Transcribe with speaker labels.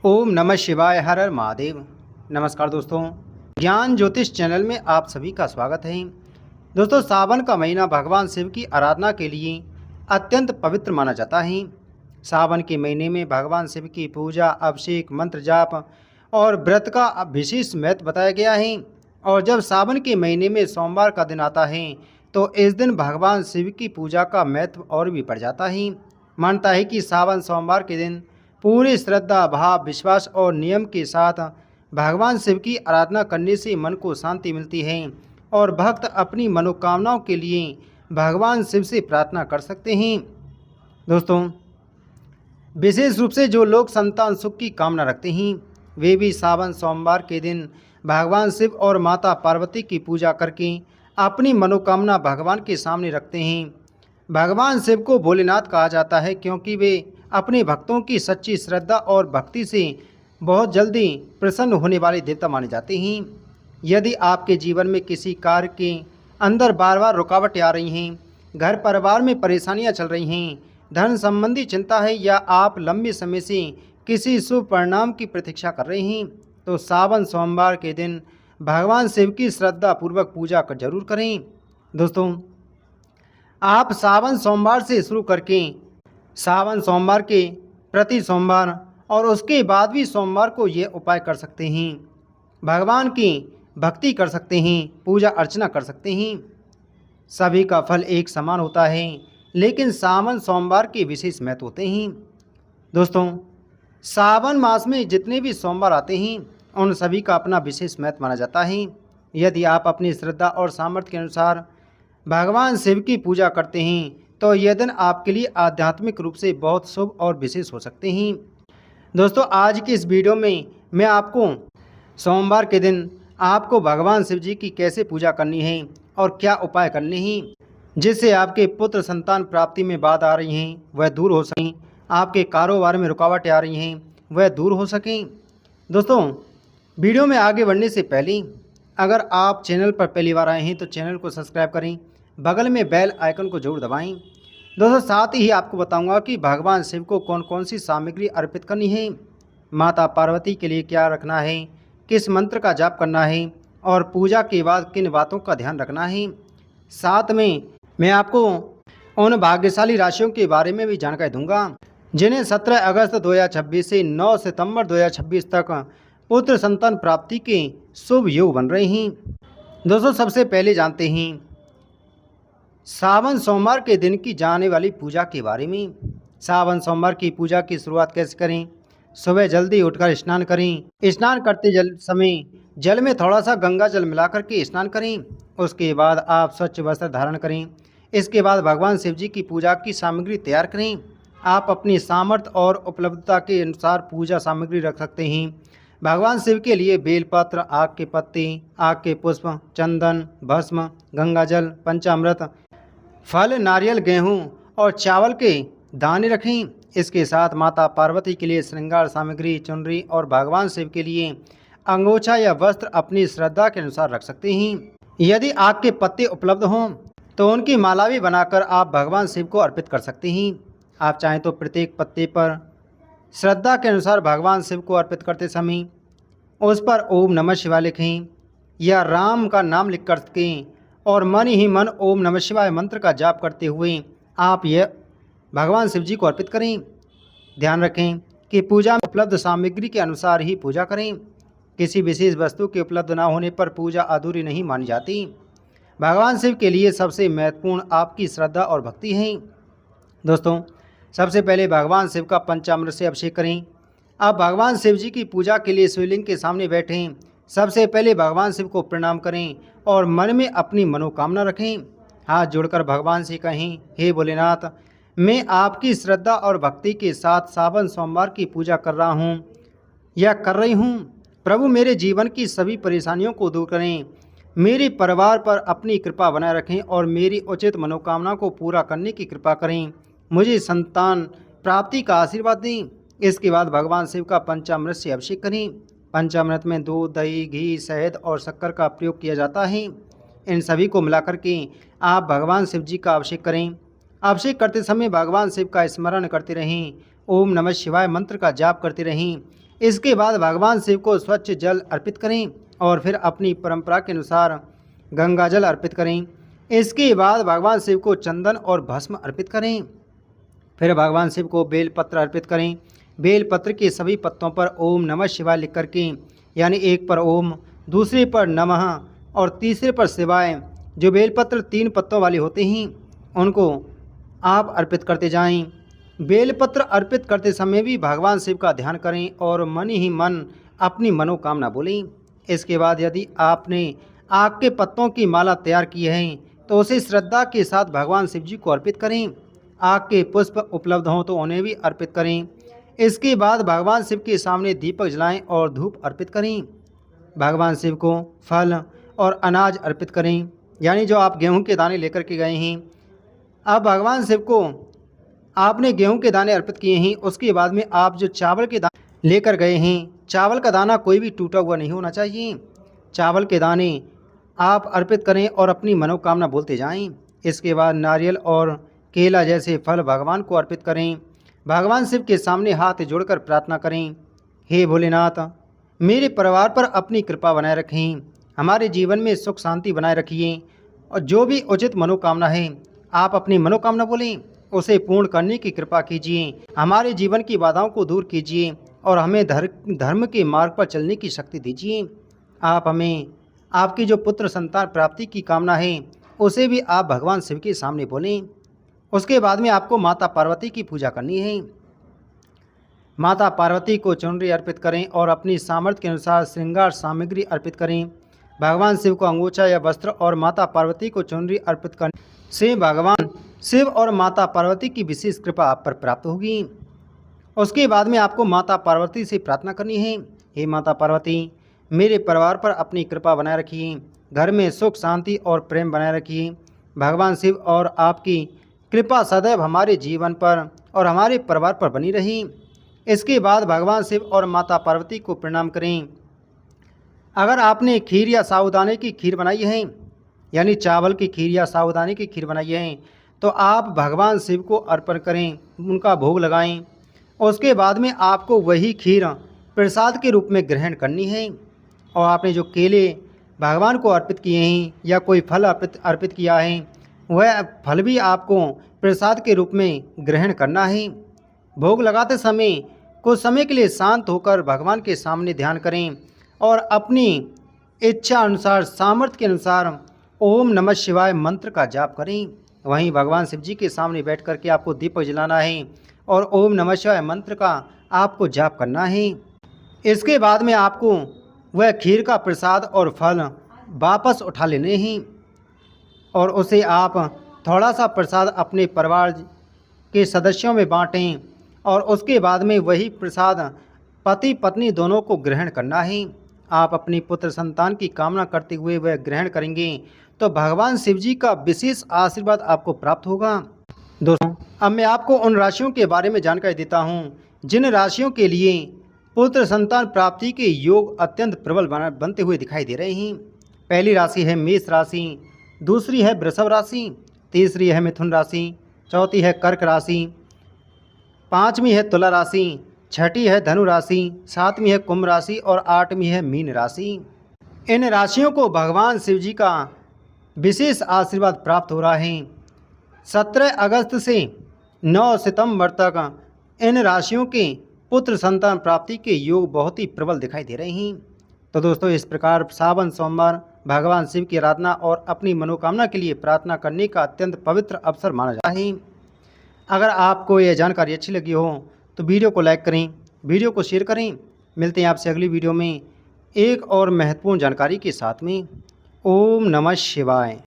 Speaker 1: ओम नमः शिवाय। हर हर महादेव। नमस्कार दोस्तों, ज्ञान ज्योतिष चैनल में आप सभी का स्वागत है। दोस्तों, सावन का महीना भगवान शिव की आराधना के लिए अत्यंत पवित्र माना जाता है। सावन के महीने में भगवान शिव की पूजा, अभिषेक, मंत्र जाप और व्रत का विशेष महत्व बताया गया है। और जब सावन के महीने में सोमवार का दिन आता है तो इस दिन भगवान शिव की पूजा का महत्व और भी बढ़ जाता है। मानता है कि सावन सोमवार के दिन पूरी श्रद्धा, भाव, विश्वास और नियम के साथ भगवान शिव की आराधना करने से मन को शांति मिलती है और भक्त अपनी मनोकामनाओं के लिए भगवान शिव से प्रार्थना कर सकते हैं। दोस्तों, विशेष रूप से जो लोग संतान सुख की कामना रखते हैं वे भी सावन सोमवार के दिन भगवान शिव और माता पार्वती की पूजा करके अपनी मनोकामना भगवान के सामने रखते हैं। भगवान शिव को भोलेनाथ कहा जाता है क्योंकि वे अपने भक्तों की सच्ची श्रद्धा और भक्ति से बहुत जल्दी प्रसन्न होने वाले देवता माने जाते हैं। यदि आपके जीवन में किसी कार्य के अंदर बार बार रुकावटें आ रही हैं, घर परिवार में परेशानियां चल रही हैं, धन संबंधी चिंता है या आप लंबे समय से किसी शुभ परिणाम की प्रतीक्षा कर रहे हैं, तो सावन सोमवार के दिन भगवान शिव की श्रद्धा पूर्वक पूजा कर जरूर करें। दोस्तों, आप सावन सोमवार से शुरू करके सावन सोमवार के प्रति सोमवार और उसके बाद भी सोमवार को ये उपाय कर सकते हैं। भगवान की भक्ति कर सकते हैं, पूजा अर्चना कर सकते हैं। सभी का फल एक समान होता है, लेकिन सावन सोमवार के विशेष महत्व होते हैं। दोस्तों, सावन मास में जितने भी सोमवार आते हैं उन सभी का अपना विशेष महत्व माना जाता है। यदि आप अपनी श्रद्धा और सामर्थ्य के अनुसार भगवान शिव की पूजा करते हैं तो यह दिन आपके लिए आध्यात्मिक रूप से बहुत शुभ और विशेष हो सकते हैं। दोस्तों, आज की इस वीडियो में मैं आपको सोमवार के दिन आपको भगवान शिव जी की कैसे पूजा करनी है और क्या उपाय करने हैं जिससे आपके पुत्र संतान प्राप्ति में बाधा आ रही हैं वह दूर हो सकें, आपके कारोबार में रुकावटें आ रही हैं वह दूर हो सकें। दोस्तों, वीडियो में आगे बढ़ने से पहले अगर आप चैनल पर पहली बार आए हैं तो चैनल को सब्सक्राइब करें, बगल में बेल आइकन को जरूर दबाएं। दोस्तों, साथ ही आपको बताऊंगा कि भगवान शिव को कौन कौन सी सामग्री अर्पित करनी है, माता पार्वती के लिए क्या रखना है, किस मंत्र का जाप करना है और पूजा के बाद किन बातों का ध्यान रखना है। साथ में मैं आपको उन भाग्यशाली राशियों के बारे में भी जानकारी दूंगा जिन्हें 17 अगस्त 2026 से 9 सितंबर 2026 तक पुत्र संतान प्राप्ति के शुभ योग बन रहे हैं। दोस्तों, सबसे पहले जानते हैं सावन सोमवार के दिन की जाने वाली पूजा के बारे में। सावन सोमवार की पूजा की शुरुआत कैसे करें? सुबह जल्दी उठकर स्नान करें। स्नान करते समय जल में थोड़ा सा गंगा जल मिलाकर के स्नान करें। उसके बाद आप स्वच्छ वस्त्र धारण करें। इसके बाद भगवान शिव जी की पूजा की सामग्री तैयार करें। आप अपनी सामर्थ्य और उपलब्धता के अनुसार पूजा सामग्री रख सकते हैं। भगवान शिव के लिए बेलपत्र, आग के पत्ते, आग के पुष्प, चंदन, भस्म, गंगाजल, पंचामृत, फल, नारियल, गेहूं और चावल के दाने रखें। इसके साथ माता पार्वती के लिए श्रृंगार सामग्री, चुनरी और भगवान शिव के लिए अंगोछा या वस्त्र अपनी श्रद्धा के अनुसार रख सकते हैं। यदि आग के पत्ते उपलब्ध हों तो उनकी माला भी बनाकर आप भगवान शिव को अर्पित कर सकते हैं। आप चाहें तो प्रत्येक पत्ते पर श्रद्धा के अनुसार भगवान शिव को अर्पित करते समय उस पर ओम नमः शिवाय लिखें या राम का नाम लिख करके और मन ही मन ओम नमः शिवाय मंत्र का जाप करते हुए आप यह भगवान शिव जी को अर्पित करें। ध्यान रखें कि पूजा में उपलब्ध सामग्री के अनुसार ही पूजा करें। किसी विशेष वस्तु के उपलब्ध न होने पर पूजा अधूरी नहीं मानी जाती। भगवान शिव के लिए सबसे महत्वपूर्ण आपकी श्रद्धा और भक्ति है। दोस्तों, सबसे पहले भगवान शिव का पंचामृत से अभिषेक करें। आप भगवान शिव जी की पूजा के लिए शिवलिंग के सामने बैठें। सबसे पहले भगवान शिव को प्रणाम करें और मन में अपनी मनोकामना रखें। हाथ जोड़कर भगवान से कहें, हे भोलेनाथ, मैं आपकी श्रद्धा और भक्ति के साथ सावन सोमवार की पूजा कर रहा हूँ या कर रही हूँ। प्रभु, मेरे जीवन की सभी परेशानियों को दूर करें, मेरे परिवार पर अपनी कृपा बनाए रखें और मेरी उचित मनोकामना को पूरा करने की कृपा करें। मुझे संतान प्राप्ति का आशीर्वाद दें। इसके बाद भगवान शिव का पंचामृत से अभिषेक करें। पंचामृत में दूध, दही, घी, शहद और शक्कर का प्रयोग किया जाता है। इन सभी को मिलाकर के आप भगवान शिव जी का अभिषेक करें। अभिषेक करते समय भगवान शिव का स्मरण करते रहें। ओम नमः शिवाय मंत्र का जाप करते रहें। इसके बाद भगवान शिव को स्वच्छ जल अर्पित करें और फिर अपनी परंपरा के अनुसार गंगा जल अर्पित करें। इसके बाद भगवान शिव को चंदन और भस्म अर्पित करें। फिर भगवान शिव को बेलपत्र अर्पित करें। बेलपत्र के सभी पत्तों पर ओम नमः शिवाय लिख करके, यानी एक पर ओम, दूसरे पर नमः और तीसरे पर शिवाय, जो बेलपत्र 3 पत्तों वाले होते हैं उनको आप अर्पित करते जाएं। बेलपत्र अर्पित करते समय भी भगवान शिव का ध्यान करें और मन ही मन अपनी मनोकामना बोलें। इसके बाद यदि आपने आग के पत्तों की माला तैयार की है तो उसे श्रद्धा के साथ भगवान शिव जी को अर्पित करें। आग के पुष्प उपलब्ध हों तो उन्हें भी अर्पित करें। इसके बाद भगवान शिव के सामने दीपक जलाएं और धूप अर्पित करें। भगवान शिव को फल और अनाज अर्पित करें, यानी जो आप गेहूं के दाने लेकर के गए हैं, अब भगवान शिव को आपने गेहूं के दाने अर्पित किए हैं, उसके बाद में आप जो चावल के दाने लेकर गए हैं, चावल का दाना कोई भी टूटा हुआ नहीं होना चाहिए। चावल के दाने आप अर्पित करें और अपनी मनोकामना बोलते जाएं। इसके बाद नारियल और केला जैसे फल भगवान को अर्पित करें। भगवान शिव के सामने हाथ जोड़कर प्रार्थना करें, हे भोलेनाथ, मेरे परिवार पर अपनी कृपा बनाए रखें, हमारे जीवन में सुख शांति बनाए रखिए और जो भी उचित मनोकामना है आप अपनी मनोकामना बोलें, उसे पूर्ण करने की कृपा कीजिए। हमारे जीवन की बाधाओं को दूर कीजिए और हमें धर्म के मार्ग पर चलने की शक्ति दीजिए। आप हमें आपकी जो पुत्र संतान प्राप्ति की कामना है उसे भी आप भगवान शिव के सामने बोलें। उसके बाद में आपको माता पार्वती की पूजा करनी है। माता पार्वती को चुनरी अर्पित करें और अपनी सामर्थ्य के अनुसार श्रृंगार सामग्री अर्पित करें। भगवान शिव को अंगोछा या वस्त्र और माता पार्वती को चुनरी अर्पित करने से भगवान शिव और माता पार्वती की विशेष कृपा आप पर प्राप्त होगी। उसके बाद में आपको माता पार्वती से प्रार्थना करनी है, हे माता पार्वती, मेरे परिवार पर अपनी कृपा बनाए रखिए, घर में सुख शांति और प्रेम बनाए रखिए। भगवान शिव और आपकी कृपा सदैव हमारे जीवन पर और हमारे परिवार पर बनी रही। इसके बाद भगवान शिव और माता पार्वती को प्रणाम करें। अगर आपने खीर या साबूदाने की खीर बनाई है, यानी चावल की खीर या साबूदाने की खीर बनाई है, तो आप भगवान शिव को अर्पण करें, उनका भोग लगाएं। उसके बाद में आपको वही खीर प्रसाद के रूप में ग्रहण करनी है और आपने जो केले भगवान को अर्पित किए हैं या कोई फल अर्पित किया है, वह फल भी आपको प्रसाद के रूप में ग्रहण करना है। भोग लगाते समय कुछ समय के लिए शांत होकर भगवान के सामने ध्यान करें और अपनी इच्छा अनुसार, सामर्थ्य के अनुसार ओम नमः शिवाय मंत्र का जाप करें। वहीं भगवान शिव जी के सामने बैठ करके आपको दीपक जलाना है और ओम नमः शिवाय मंत्र का आपको जाप करना है। इसके बाद में आपको वह खीर का प्रसाद और फल वापस उठा लेने हैं और उसे आप थोड़ा सा प्रसाद अपने परिवार के सदस्यों में बांटें और उसके बाद में वही प्रसाद पति पत्नी दोनों को ग्रहण करना है। आप अपनी पुत्र संतान की कामना करते हुए वह ग्रहण करेंगे तो भगवान शिव जी का विशेष आशीर्वाद आपको प्राप्त होगा। दोस्तों, अब मैं आपको उन राशियों के बारे में जानकारी देता हूँ जिन राशियों के लिए पुत्र संतान प्राप्ति के योग अत्यंत प्रबल बनते हुए दिखाई दे रहे हैं। पहली राशि है मेष राशि, दूसरी है वृषभ राशि, तीसरी है मिथुन राशि, चौथी है कर्क राशि, पांचवी है तुला राशि, छठी है धनु राशि, सातवीं है कुंभ राशि और आठवीं है मीन राशि। इन राशियों को भगवान शिव जी का विशेष आशीर्वाद प्राप्त हो रहा है। 17 अगस्त से 9 सितंबर तक इन राशियों के पुत्र संतान प्राप्ति के योग बहुत ही प्रबल दिखाई दे रहे हैं। तो दोस्तों, इस प्रकार सावन सोमवार भगवान शिव की आराधना और अपनी मनोकामना के लिए प्रार्थना करने का अत्यंत पवित्र अवसर माना जाता है। अगर आपको यह जानकारी अच्छी लगी हो तो वीडियो को लाइक करें, वीडियो को शेयर करें। मिलते हैं आपसे अगली वीडियो में एक और महत्वपूर्ण जानकारी के साथ में। ओम नमः शिवाय।